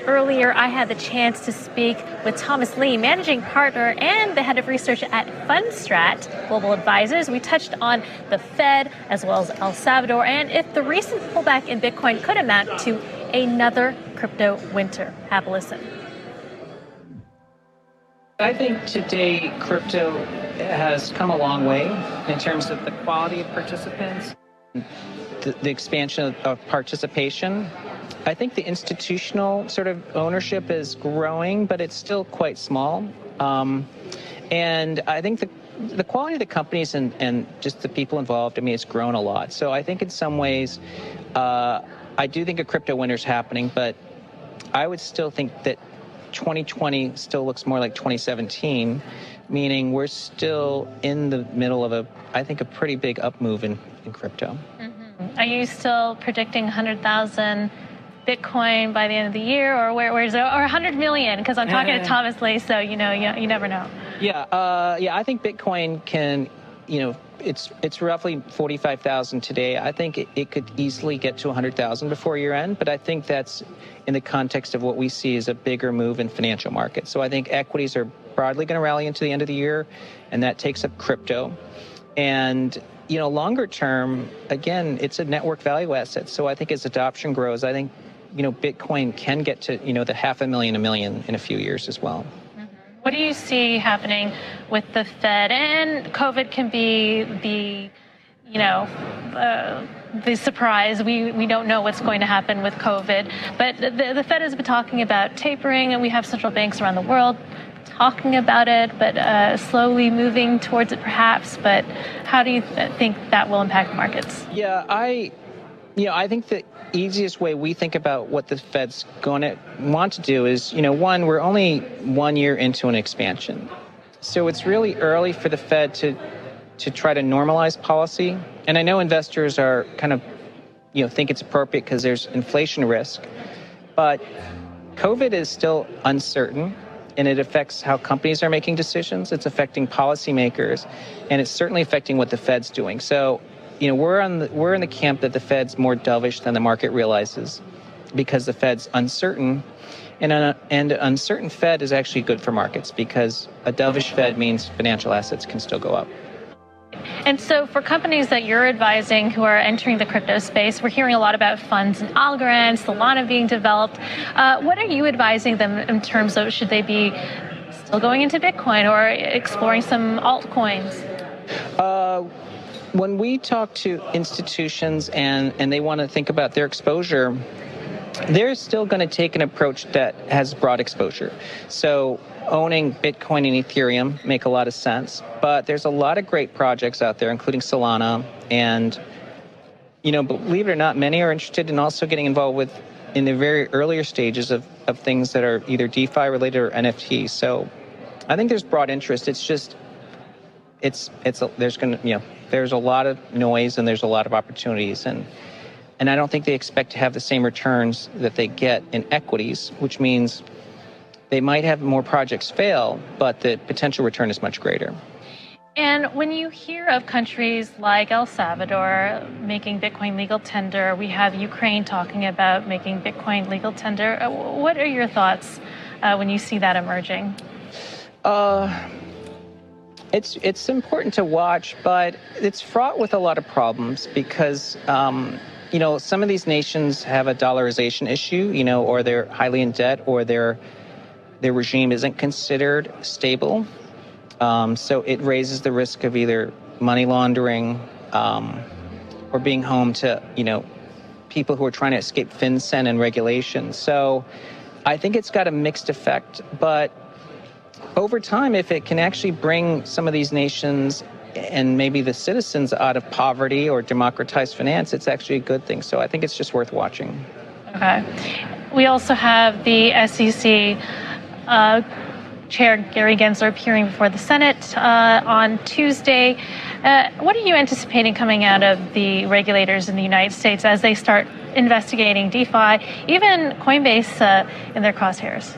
Earlier, I had the chance to speak with Thomas Lee, managing partner and the head of research at Fundstrat Global Advisors. We touched on the Fed as well as El Salvador and if the recent pullback in Bitcoin could amount to another crypto winter. Have a listen. I think today crypto has come a long way in terms of the quality of participants, the expansion of participation. I think the institutional sort of ownership is growing, but it's still quite small. And I think the quality of the companies and just the people involved, I mean, it's grown a lot. So I think in some ways, I do think a crypto winter is happening, but I would still think that 2020 still looks more like 2017, meaning we're still in the middle of I think, a pretty big up move in crypto. Mm-hmm. Are you still predicting 100,000 Bitcoin by the end of the year, or where's it, or 100 million? Because I'm talking to Thomas Lee, so you never know. Yeah, I think Bitcoin can, it's roughly 45,000 today. I think it could easily get to 100,000 before year end, but I think that's in the context of what we see as a bigger move in financial markets. So I think equities are broadly going to rally into the end of the year, and that takes up crypto. And longer term, again, it's a network value asset. So I think as adoption grows, I think Bitcoin can get to, the 500,000, 1 million in a few years as well. Mm-hmm. What do you see happening with the Fed? And COVID can be the surprise. We don't know what's going to happen with COVID. But the Fed has been talking about tapering, and we have central banks around the world talking about it, but slowly moving towards it perhaps. But how do you think that will impact markets? Yeah, I think the easiest way we think about what the Fed's going to want to do is, one, we're only 1 year into an expansion. So it's really early for the Fed to try to normalize policy. And I know investors are kind of, think it's appropriate because there's inflation risk. But COVID is still uncertain, and it affects how companies are making decisions. It's affecting policymakers, and it's certainly affecting what the Fed's doing. So, we're in the camp that the Fed's more dovish than the market realizes because the Fed's uncertain. And an uncertain Fed is actually good for markets because a dovish Fed means financial assets can still go up. And so for companies that you're advising who are entering the crypto space, we're hearing a lot about funds and Algorand, Solana being developed. What are you advising them in terms of should they be still going into Bitcoin or exploring some altcoins? When we talk to institutions and they want to think about their exposure, they're still going to take an approach that has broad exposure. So owning Bitcoin and Ethereum make a lot of sense, but there's a lot of great projects out there, including Solana. And, believe it or not, many are interested in also getting involved in the very earlier stages of things that are either DeFi related or NFT. So I think there's broad interest. It's just, there's a lot of noise and there's a lot of opportunities. And I don't think they expect to have the same returns that they get in equities, which means they might have more projects fail, but the potential return is much greater. And when you hear of countries like El Salvador making Bitcoin legal tender, we have Ukraine talking about making Bitcoin legal tender. What are your thoughts when you see that emerging? It's important to watch, but it's fraught with a lot of problems because some of these nations have a dollarization issue, or they're highly in debt, or their regime isn't considered stable. So it raises the risk of either money laundering or being home to, people who are trying to escape FinCEN and regulation. So I think it's got a mixed effect. But over time, if it can actually bring some of these nations and maybe the citizens out of poverty or democratize finance, it's actually a good thing. So I think it's just worth watching. Okay. We also have the SEC Chair Gary Gensler appearing before the Senate on Tuesday. What are you anticipating coming out of the regulators in the United States as they start investigating DeFi, even Coinbase in their crosshairs?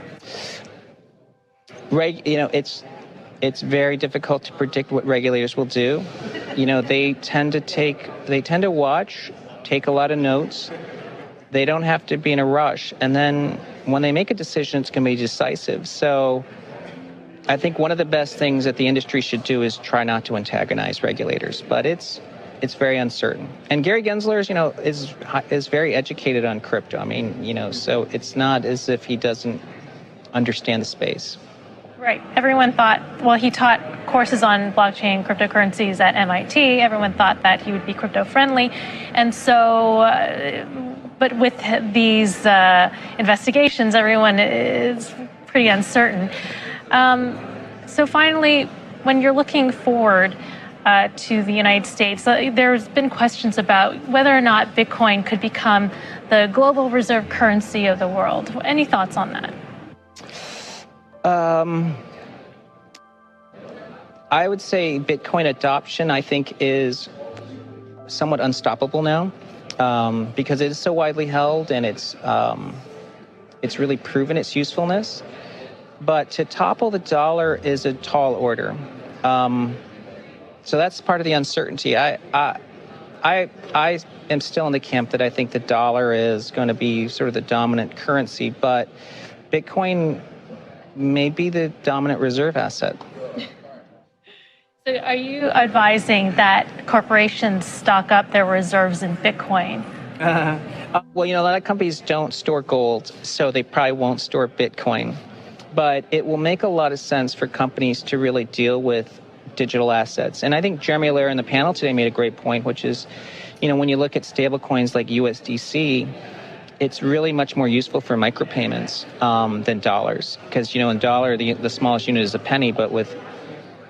It's very difficult to predict what regulators will do. They tend to watch, take a lot of notes. They don't have to be in a rush. And then when they make a decision, it's going to be decisive. So I think one of the best things that the industry should do is try not to antagonize regulators, but it's very uncertain. And Gary Gensler, is very educated on crypto. I mean, so it's not as if he doesn't understand the space. Right. Everyone thought, well, he taught courses on blockchain cryptocurrencies at MIT. Everyone thought that he would be crypto friendly. And so, but with these investigations, everyone is pretty uncertain. So finally, when you're looking forward to the United States, there's been questions about whether or not Bitcoin could become the global reserve currency of the world. Any thoughts on that? I would say Bitcoin adoption, I think, is somewhat unstoppable now because it is so widely held and it's really proven its usefulness. But to topple the dollar is a tall order. So that's part of the uncertainty. I am still in the camp that I think the dollar is going to be sort of the dominant currency, but Bitcoin may be the dominant reserve asset. So are you advising that corporations stock up their reserves in Bitcoin? Well, a lot of companies don't store gold, so they probably won't store Bitcoin. But it will make a lot of sense for companies to really deal with digital assets. And I think Jeremy Allaire in the panel today made a great point, which is, when you look at stable coins like USDC, it's really much more useful for micropayments than dollars. Because, in dollar, the smallest unit is a penny, but with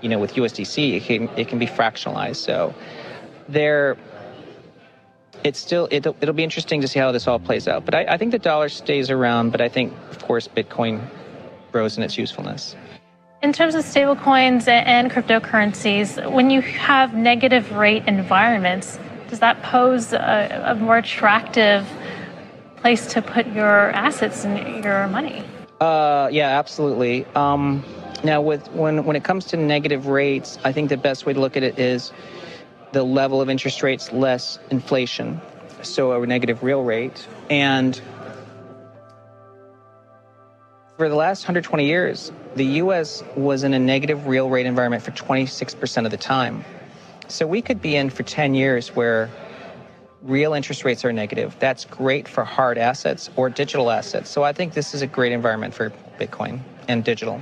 USDC, it can be fractionalized. So it'll be interesting to see how this all plays out. But I think the dollar stays around, but I think, of course, Bitcoin grows in its usefulness. In terms of stablecoins and cryptocurrencies, when you have negative rate environments, does that pose a more attractive place to put your assets and your money? Yeah, absolutely. Now, when it comes to negative rates, I think the best way to look at it is the level of interest rates less inflation, so a negative real rate. And for the last 120 years, the U.S. was in a negative real rate environment for 26% of the time. So we could be in for 10 years where real interest rates are negative. That's great for hard assets or digital assets. So I think this is a great environment for Bitcoin and digital.